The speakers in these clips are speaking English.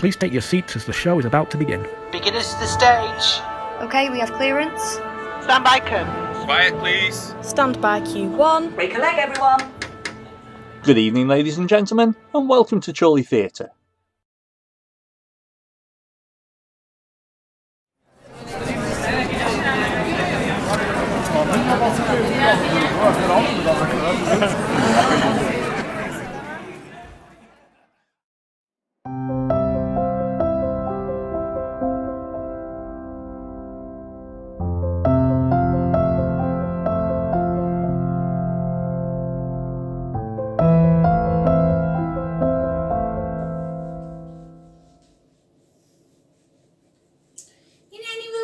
Please take your seats as the show is about to begin. Beginners to the stage. Okay, we have clearance. Stand by curtains. Quiet, please. Stand by Q1. Break a leg, everyone. Good evening, ladies and gentlemen, and welcome to Chorley Theatre.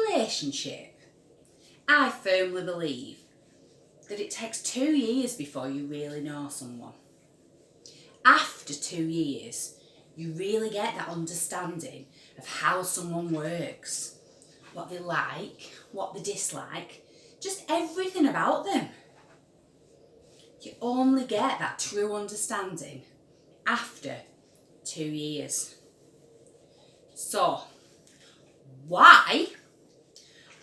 Relationship, I firmly believe that it takes 2 years before you really know someone. After 2 years, you really get that understanding of how someone works, what they like, what they dislike, just everything about them. You only get that true understanding after 2 years. So, why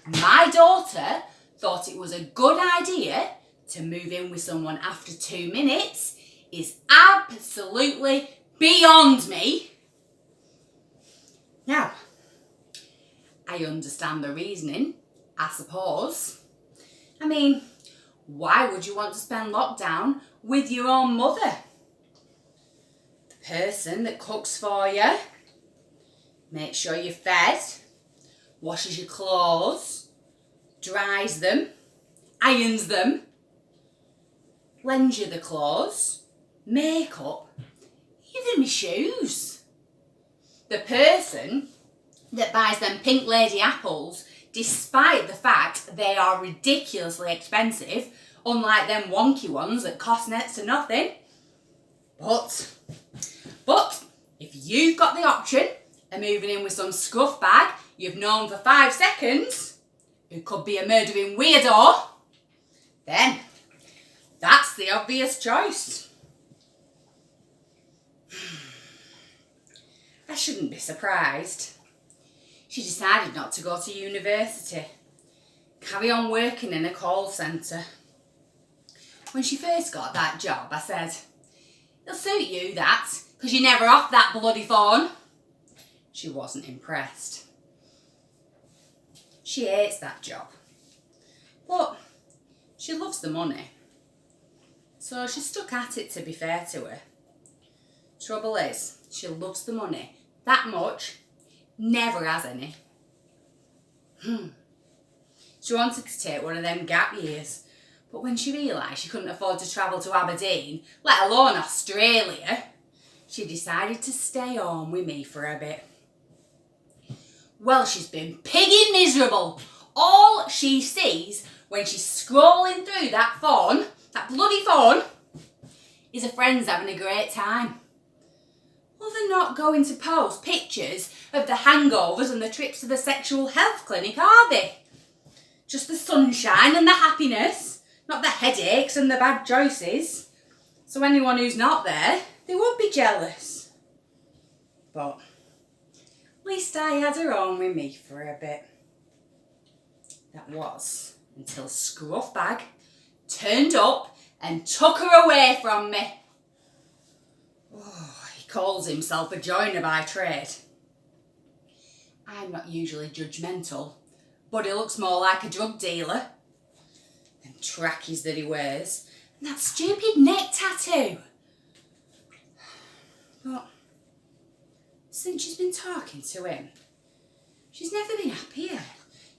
my daughter thought it was a good idea to move in with someone after 2 minutes is absolutely beyond me. Now, I understand the reasoning, I suppose. I mean, why would you want to spend lockdown with your own mother? The person that cooks for you, makes sure you're fed, washes your clothes, dries them, irons them, lends you the clothes, makeup, even my shoes. The person that buys them pink lady apples, despite the fact they are ridiculously expensive, unlike them wonky ones that cost next to nothing. But if you've got the option of moving in with some scruff bag you've known for 5 seconds, who could be a murdering weirdo, then that's the obvious choice. I shouldn't be surprised. She decided not to go to university, carry on working in a call centre. When she first got that job, I said, "It'll suit you, that, because you're never off that bloody phone." She wasn't impressed. She hates that job, but she loves the money, so she stuck at it, to be fair to her. Trouble is, she loves the money that much, never has any. She wanted to take one of them gap years, but when she realised she couldn't afford to travel to Aberdeen, let alone Australia, she decided to stay home with me for a bit. Well, she's been pigging miserable. All she sees when she's scrolling through that phone, that bloody phone, is her friends having a great time. Well, they're not going to post pictures of the hangovers and the trips to the sexual health clinic, are they? Just the sunshine and the happiness, not the headaches and the bad choices. So anyone who's not there, they would be jealous. But at least I had her on with me for a bit. That was until Scruffbag turned up and took her away from me. Oh, he calls himself a joiner by trade. I'm not usually judgmental, but he looks more like a drug dealer. Them trackies that he wears, and that stupid neck tattoo. But since she's been talking to him, she's never been happier.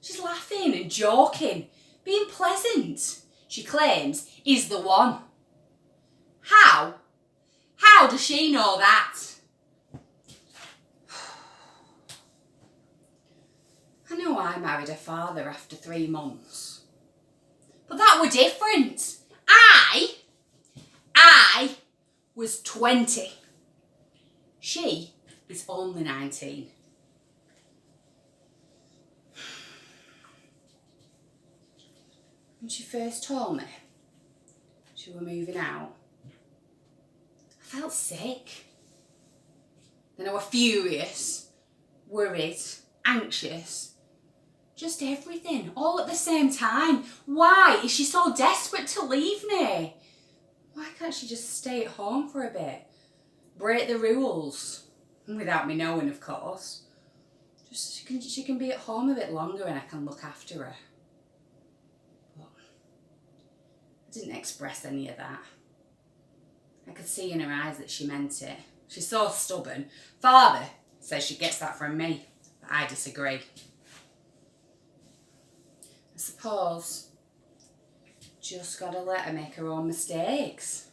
She's laughing and joking, being pleasant. She claims he's the one. How? How does she know that? I know I married her father after 3 months, but that were different. I was 20. She is only 19. When she first told me she were moving out, I felt sick. Then I were furious, worried, anxious. Just everything, all at the same time. Why is she so desperate to leave me? Why can't she just stay at home for a bit? Break the rules. Without me knowing, of course. Just she can be at home a bit longer and I can look after her. But I didn't express any of that. I could see in her eyes that she meant it. She's so stubborn. Father says she gets that from me, but I disagree. I suppose just gotta let her make her own mistakes.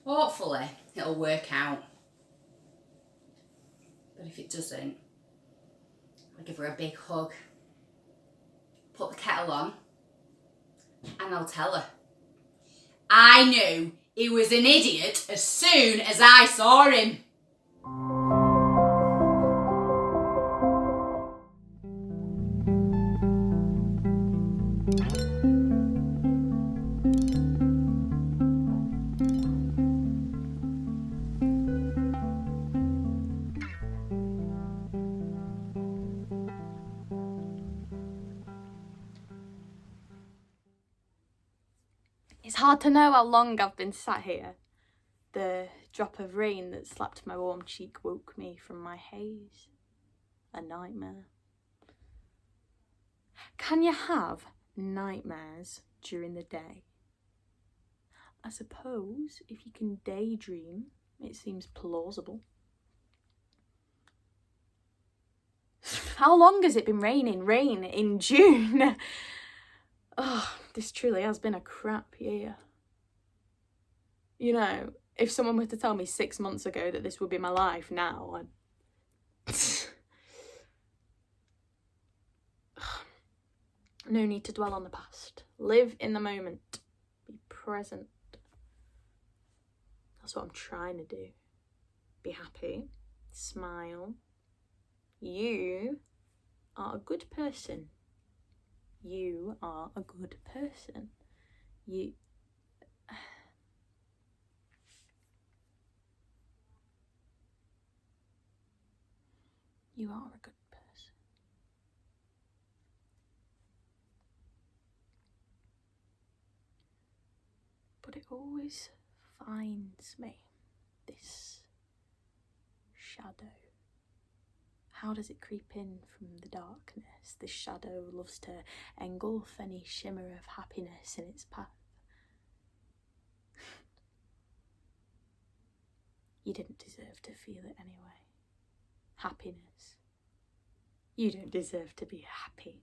Hopefully it'll work out. But if it doesn't, I'll give her a big hug, put the kettle on, and I'll tell her. I knew he was an idiot as soon as I saw him. It's hard to know how long I've been sat here. The drop of rain that slapped my warm cheek woke me from my haze. A nightmare. Can you have nightmares during the day? I suppose if you can daydream, it seems plausible. How long has it been raining? Rain in June? Oh, this truly has been a crap year. You know, if someone were to tell me 6 months ago that this would be my life now, I'd... No need to dwell on the past. Live in the moment. Be present. That's what I'm trying to do. Be happy. Smile. You are a good person. You are a good person. You are a good person. But it always finds me, this shadow. How does it creep in from the darkness? This shadow loves to engulf any shimmer of happiness in its path. You didn't deserve to feel it anyway. Happiness. You don't deserve to be happy.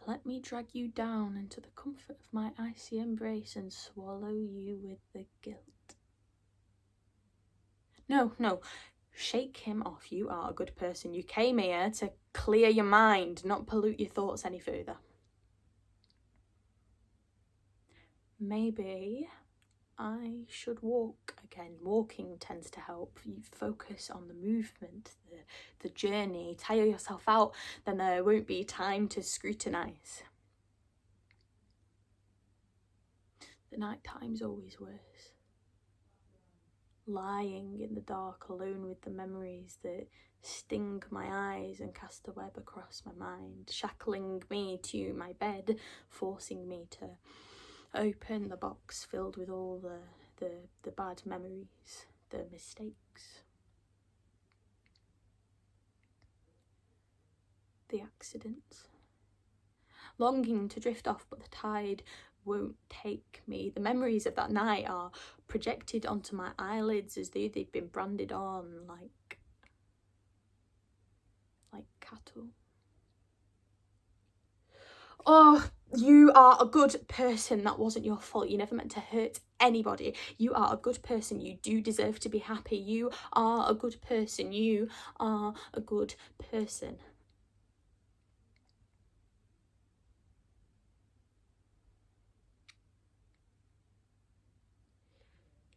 Let me drag you down into the comfort of my icy embrace and swallow you with the guilt. No, shake him off. You are a good person. You came here to clear your mind, not pollute your thoughts any further. Maybe I should walk again. Walking tends to help you focus on the movement, the journey. Tire yourself out, then there won't be time to scrutinise. The night time's always worse. Lying in the dark alone with the memories that sting my eyes and cast a web across my mind, shackling me to my bed, forcing me to open the box filled with all the bad memories, the mistakes, the accidents. Longing to drift off, but the tide won't take me. The memories of that night are projected onto my eyelids as though they've been branded on like cattle. Oh, you are a good person. That wasn't your fault. You never meant to hurt anybody. You are a good person. You do deserve to be happy. You are a good person. You are a good person.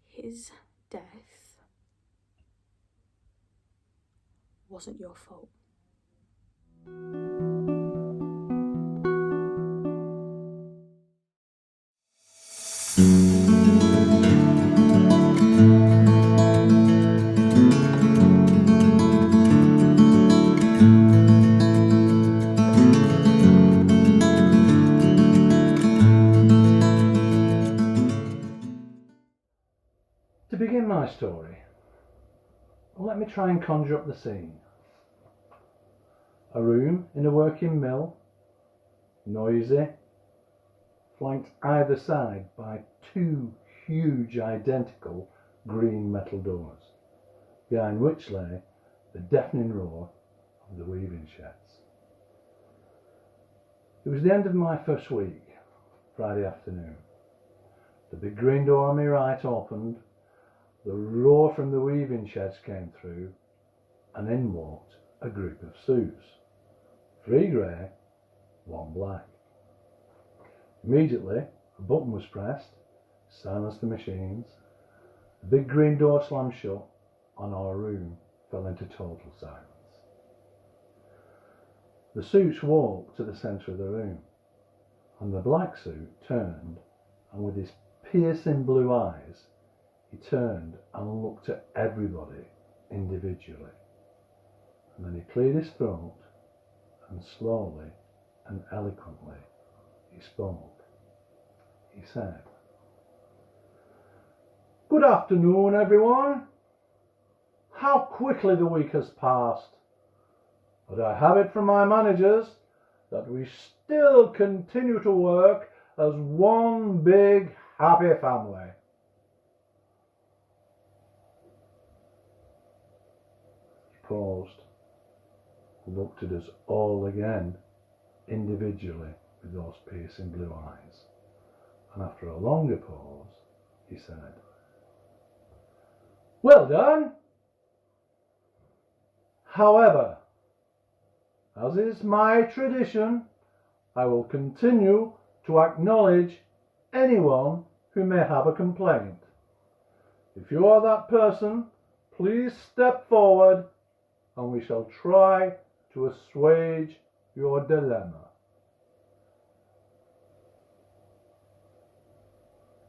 His death wasn't your fault. my story, let me try and conjure up the scene. A room in a working mill, noisy, flanked either side by two huge identical green metal doors, behind which lay the deafening roar of the weaving sheds. It was the end of my first week, Friday afternoon. The big green door on my right opened, the roar from the weaving sheds came through, and in walked a group of suits. 3 grey, 1 black. Immediately, a button was pressed, silenced the machines. The big green door slammed shut, and our room fell into total silence. The suits walked to the centre of the room, and the black suit turned, and with his piercing blue eyes, he turned and looked at everybody individually. And then he cleared his throat, and slowly and eloquently he spoke. He said, "Good afternoon, everyone. How quickly the week has passed. But I have it from my managers that we still continue to work as one big happy family." He paused, looked at us all again, individually, with those piercing blue eyes, and after a longer pause, he said, "Well done. However, as is my tradition, I will continue to acknowledge anyone who may have a complaint. If you are that person, please step forward and we shall try to assuage your dilemma."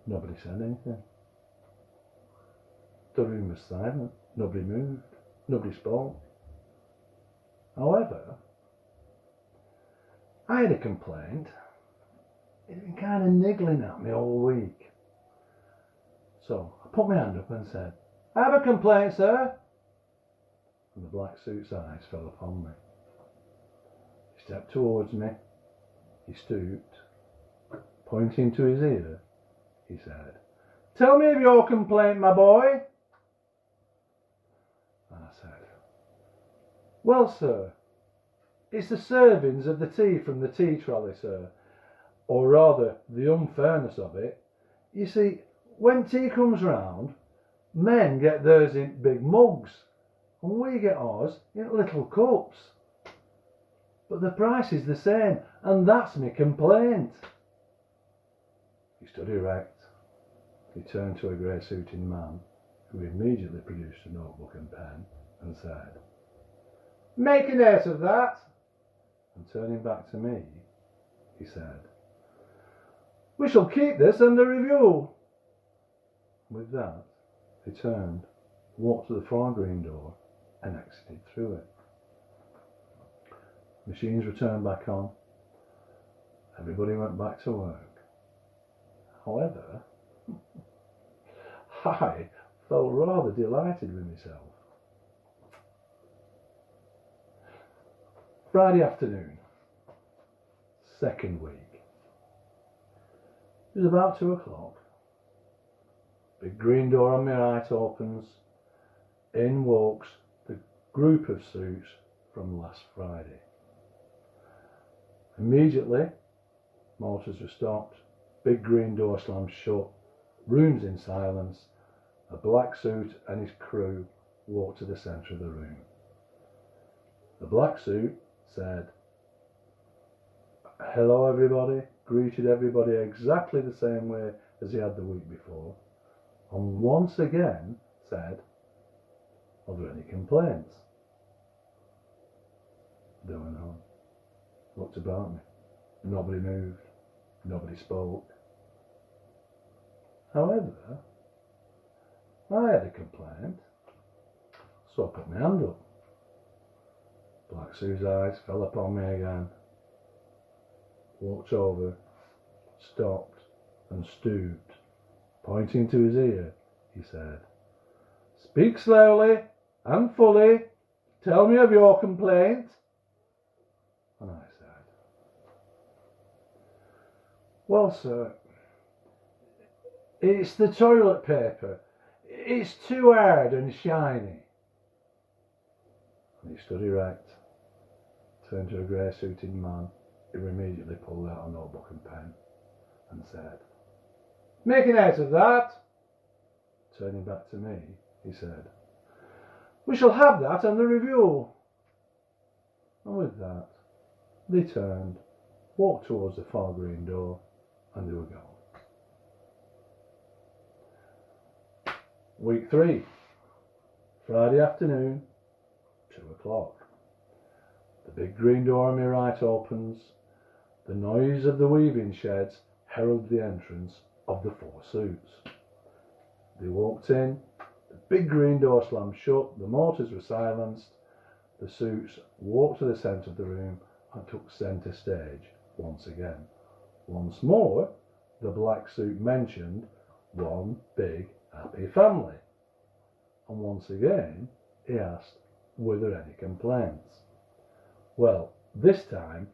Nobody said anything. The room was silent. Nobody moved. Nobody spoke. However, I had a complaint. It'd been kind of niggling at me all week. So I put my hand up and said, "I have a complaint, sir." And the black suit's eyes fell upon me. He stepped towards me. He stooped. Pointing to his ear, he said, "Tell me of your complaint, my boy." And I said, "Well, sir, it's the servings of the tea from the tea trolley, sir. Or rather, the unfairness of it. You see, when tea comes round, men get theirs in big mugs, and we get ours in little cups. But the price is the same, and that's my complaint." He stood erect. He turned to a grey-suited man, who immediately produced a notebook and pen, and said, "Make a note of that." And turning back to me, he said, "We shall keep this under review." With that, he turned, walked to the far green door, and exited through it. Machines were turned back on. Everybody went back to work. However, I felt rather delighted with myself. Friday afternoon, second week. It was about 2 o'clock. Big green door on my right opens. In walks the group of suits from last Friday. Immediately, motors were stopped. Big green door slammed shut. Rooms in silence. A black suit and his crew walked to the centre of the room. The black suit said, "Hello everybody," greeted everybody exactly the same way as he had the week before, and once again said, "Are there any complaints?" There were none. Looked about me. Nobody moved. Nobody spoke. However, I had a complaint, so I put my hand up. Black Sue's eyes fell upon me again. Walked over, stopped, and stooped. Pointing to his ear, he said, Speak slowly and fully. Tell me of your complaint. And I said, well, sir, it's the toilet paper. It's too hard and shiny. And he stood erect, turned to a grey-suited man who immediately pulled out a notebook and pen and said, making out of that. Turning back to me, he said, we shall have that under review. And with that, they turned, walked towards the far green door, and they were gone. Week 3, Friday afternoon, 2 o'clock. The big green door on my right opens. The noise of the weaving sheds heralded the entrance of the 4 suits. They walked in, the big green door slammed shut, the motors were silenced. The suits walked to the centre of the room and took centre stage once again. Once more, the black suit mentioned one big happy family. And once again, he asked, were there any complaints? Well, this time,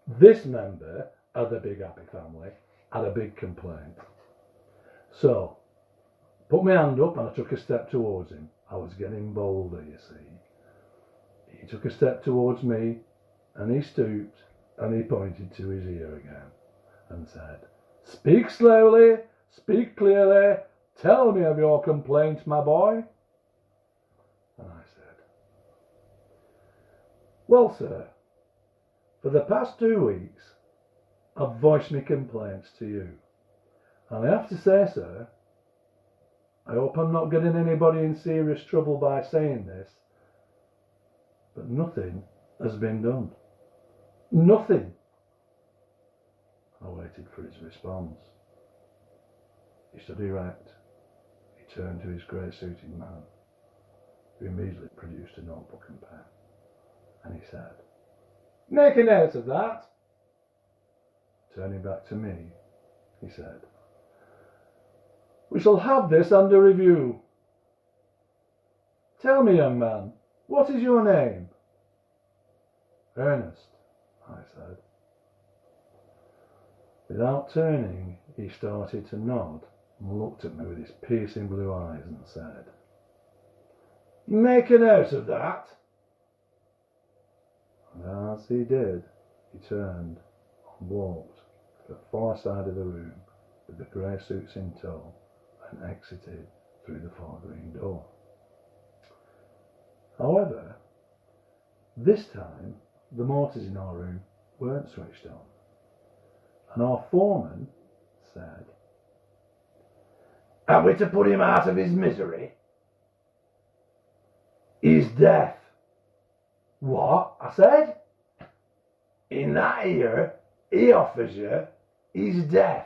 this member of the big happy family had a big complaint. So, put my hand up and I took a step towards him. I was getting bolder, you see. He took a step towards me and he stooped and he pointed to his ear again and said, speak slowly, speak clearly, tell me of your complaint, my boy. And I said, well, sir, for the past 2 weeks, I've voiced my complaints to you. And I have to say, sir, I hope I'm not getting anybody in serious trouble by saying this, but nothing has been done. Nothing. I waited for his response. He stood erect. He turned to his grey-suited man, who immediately produced a notebook and pen, and he said, make a note of that. Turning back to me, he said, we shall have this under review. Tell me, young man, what is your name? Ernest, I said. Without turning, he started to nod and looked at me with his piercing blue eyes and said, make a note of that. And as he did, he turned and walked to the far side of the room with the grey suits in tow and exited through the far green door. However, this time the motors in our room weren't switched on, and our foreman said, are we to put him out of his misery? He's deaf. What? I said. In that ear he offers you, he's deaf.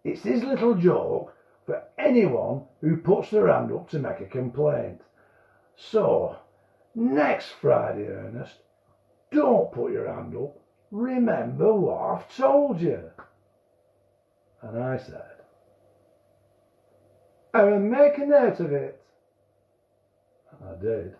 It's his little joke for anyone who puts their hand up to make a complaint. So, next Friday, Ernest, don't put your hand up. Remember what I've told you. And I said, I will make a note of it. And I did.